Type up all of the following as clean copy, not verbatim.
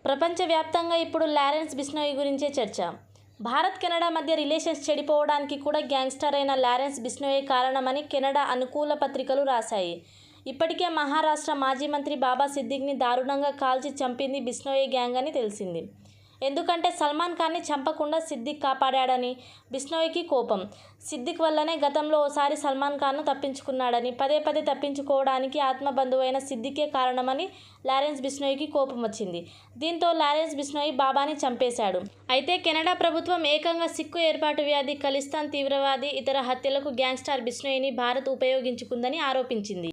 ప్రపంచవ్యాప్తంగా ఇప్పుడు లారెన్స్ బిష్నోయి గురించే చర్చ. భారత్ కెనడా మధ్య రిలేషన్స్ చెడిపోవడానికి కూడా గ్యాంగ్స్టర్ అయిన లారెన్స్ బిష్నోయే కారణమని కెనడా అనుకూల పత్రికలు రాశాయి. ఇప్పటికే మహారాష్ట్ర మాజీ మంత్రి బాబా సిద్దిక్ని దారుణంగా కాల్చి చంపింది బిష్నోయి గ్యాంగ్ అని తెలిసింది. ఎందుకంటే సల్మాన్ ఖాన్ని చంపకుండా సిద్దిక్ కాపాడాడని బిష్నోయికి కోపం. సిద్దిక్ వల్లనే గతంలో ఓసారి సల్మాన్ ఖాన్ను తప్పించుకున్నాడని, పదే పదే తప్పించుకోవడానికి ఆత్మబంధువైన సిద్దికే కారణమని లారెన్స్ బిష్నోయికి కోపం వచ్చింది. దీంతో లారెన్స్ బిష్నోయి బాబాని చంపేశాడు. అయితే కెనడా ప్రభుత్వం ఏకంగా సిక్కు ఏర్పాటు వ్యాధి, ఖలిస్తాన్ తీవ్రవాది, ఇతర హత్యలకు గ్యాంగ్స్టర్ బిష్నోయిని భారత్ ఉపయోగించుకుందని ఆరోపించింది.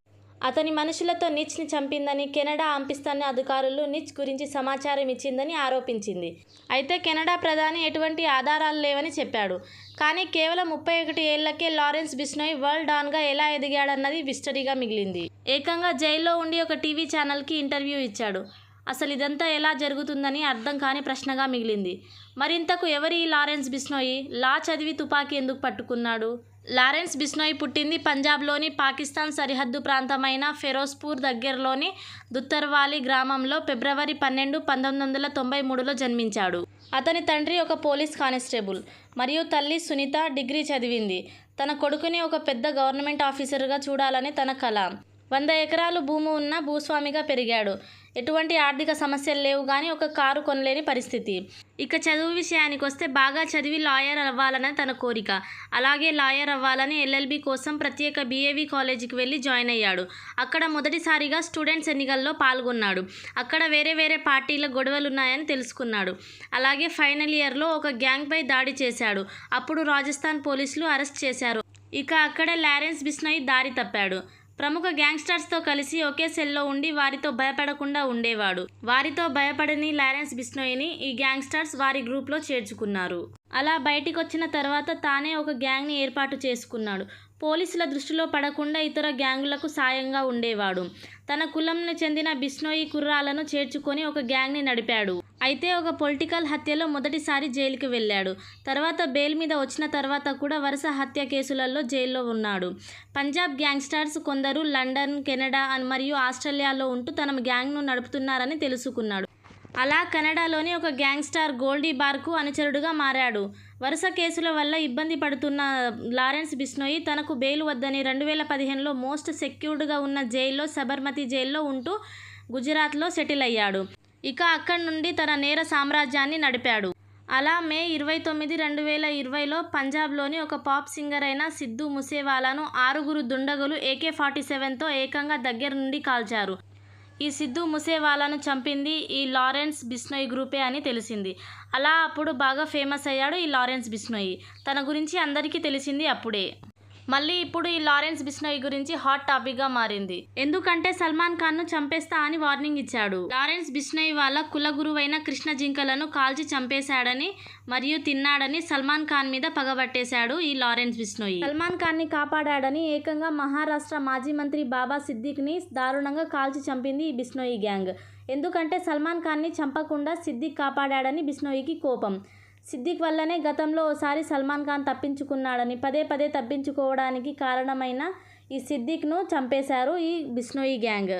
అతని మనుషులతో నిచ్ని చంపిందని, కెనడా పంపిస్తున్న అధికారులు నిచ్ గురించి సమాచారం ఇచ్చిందని ఆరోపించింది. అయితే కెనడా ప్రధాని ఎటువంటి ఆధారాలు లేవని చెప్పాడు. కానీ కేవలం 31 ఏళ్లకే లారెన్స్ బిష్నోయి వరల్డ్ డాన్గా ఎలా ఎదిగాడన్నది మిస్టరీగా మిగిలింది. ఏకంగా జైల్లో ఉండి ఒక టీవీ ఛానల్కి ఇంటర్వ్యూ ఇచ్చాడు. అసలు ఇదంతా ఎలా జరుగుతుందని అర్థం కాని ప్రశ్నగా మిగిలింది. మరింతకు ఎవరి ఈ లారెన్స్ బిష్నోయి? లా చదివి తుపాకీ ఎందుకు పట్టుకున్నాడు? లారెన్స్ బిష్నోయి పుట్టింది పంజాబ్లోని పాకిస్తాన్ సరిహద్దు ప్రాంతమైన ఫెరోజ్పూర్ దగ్గరలోని దుత్తర్వాలి గ్రామంలో ఫిబ్రవరి 12, 1993లో జన్మించాడు. అతని తండ్రి ఒక పోలీస్ కానిస్టేబుల్ మరియు తల్లి సునీత డిగ్రీ చదివింది. తన కొడుకుని ఒక పెద్ద గవర్నమెంట్ ఆఫీసర్గా చూడాలని తన కల. 100 ఎకరాలు భూమి ఉన్న భూస్వామిగా పెరిగాడు. ఎటువంటి ఆర్థిక సమస్యలు లేవు కానీ ఒక కారు కొనలేని పరిస్థితి. ఇక చదువు విషయానికి వస్తే బాగా చదివి లాయర్ అవ్వాలని తన కోరిక. అలాగే లాయర్ అవ్వాలని ఎల్ఎల్బి కోసం ప్రత్యేక బీఏవీ కాలేజీకి వెళ్ళి జాయిన్ అయ్యాడు. అక్కడ మొదటిసారిగా స్టూడెంట్స్ ఎన్నికల్లో పాల్గొన్నాడు. అక్కడ వేరే పార్టీల గొడవలున్నాయని తెలుసుకున్నాడు. అలాగే ఫైనల్ ఇయర్లో ఒక గ్యాంగ్పై దాడి చేశాడు. అప్పుడు రాజస్థాన్ పోలీసులు అరెస్ట్ చేశారు. ఇక అక్కడే లారెన్స్ బిష్నోయి దారి తప్పాడు. ప్రముఖ గ్యాంగ్స్టర్స్తో కలిసి ఒకే సెల్లో ఉండి వారితో భయపడకుండా ఉండేవాడు. వారితో భయపడని లారెన్స్ బిష్నోయిని ఈ గ్యాంగ్స్టర్స్ వారి గ్రూప్లో చేర్చుకున్నారు. అలా బయటికొచ్చిన తర్వాత తానే ఒక గ్యాంగ్ని ఏర్పాటు చేసుకున్నాడు. పోలీసుల దృష్టిలో పడకుండా ఇతర గ్యాంగులకు సాయంగా ఉండేవాడు. తన కులంను చెందిన బిష్నోయి కుర్రాలను చేర్చుకొని ఒక గ్యాంగ్ని నడిపాడు. అయితే ఒక పొలిటికల్ హత్యలో మొదటిసారి జైలుకి వెళ్ళాడు. తర్వాత బెయిల్ మీద వచ్చిన తర్వాత కూడా వరుస హత్య కేసులలో జైల్లో ఉన్నాడు. పంజాబ్ గ్యాంగ్స్టర్స్ కొందరు లండన్, కెనడా మరియు ఆస్ట్రేలియాలో ఉంటూ తన గ్యాంగ్ను నడుపుతున్నారని తెలుసుకున్నాడు. అలా కెనడాలోని ఒక గ్యాంగ్స్టర్ గోల్డీ బార్కు అనుచరుడుగా మారాడు. వరుస కేసుల వల్ల ఇబ్బంది పడుతున్న లారెన్స్ బిష్నోయి తనకు బెయిల్ వద్దని 2015లో మోస్ట్ సెక్యూర్డ్గా ఉన్న జైల్లో, సబర్మతి జైల్లో ఉంటూ గుజరాత్లో సెటిల్ అయ్యాడు. ఇక అక్కడి నుండి తన నేర సామ్రాజ్యాన్ని నడిపాడు. అలా మే 29, 2020లో పంజాబ్లోని ఒక పాప్ సింగర్ అయిన సిద్ధూ మూసేవాలాను 6 దుండగులు AK-47తో ఏకంగా దగ్గర నుండి కాల్చారు. ఈ సిద్ధూ మూసేవాలాను చంపింది ఈ లారెన్స్ బిష్నోయి గ్రూపే అని తెలిసింది. అలా అప్పుడు బాగా ఫేమస్ అయ్యాడు ఈ లారెన్స్ బిష్నోయి. తన గురించి అందరికీ తెలిసింది అప్పుడే. మళ్ళీ ఇప్పుడు ఈ లారెన్స్ బిష్నోయి గురించి హాట్ టాపిక్గా మారింది. ఎందుకంటే సల్మాన్ ఖాన్ను చంపేస్తా అని వార్నింగ్ ఇచ్చాడు. లారెన్స్ బిష్నోయి వాళ్ళ కుల గురువైన కృష్ణ జింకలను కాల్చి చంపేశాడని మరియు తిన్నాడని సల్మాన్ ఖాన్ మీద పగబట్టేశాడు ఈ లారెన్స్ బిష్నోయి. సల్మాన్ ఖాన్ని కాపాడాడని ఏకంగా మహారాష్ట్ర మాజీ మంత్రి బాబా సిద్దిక్ని దారుణంగా కాల్చి చంపింది ఈ బిష్నోయి గ్యాంగ్. ఎందుకంటే సల్మాన్ ఖాన్ని చంపకుండా సిద్దిక్ కాపాడాడని బిష్నోయికి కోపం. సిద్దిక్ వల్లనే గతంలో ఓసారి సల్మాన్ ఖాన్ తప్పించుకున్నాడని, పదే పదే తప్పించుకోవడానికి కారణమైన ఈ సిద్దిక్ను చంపేశారు ఈ బిష్నోయి గ్యాంగ్.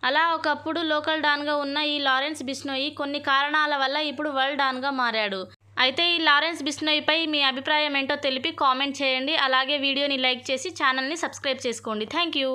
అలా ఒకప్పుడు లోకల్ డాన్గా ఉన్న ఈ లారెన్స్ బిష్నోయి కొన్ని కారణాల వల్ల ఇప్పుడు వరల్డ్ డాన్గా మారాడు. అయితే ఈ లారెన్స్ బిష్నోయిపై మీ అభిప్రాయం ఏంటో తెలిపి కామెంట్ చేయండి. అలాగే వీడియోని లైక్ చేసి ఛానల్ని సబ్స్క్రైబ్ చేసుకోండి. Thank you.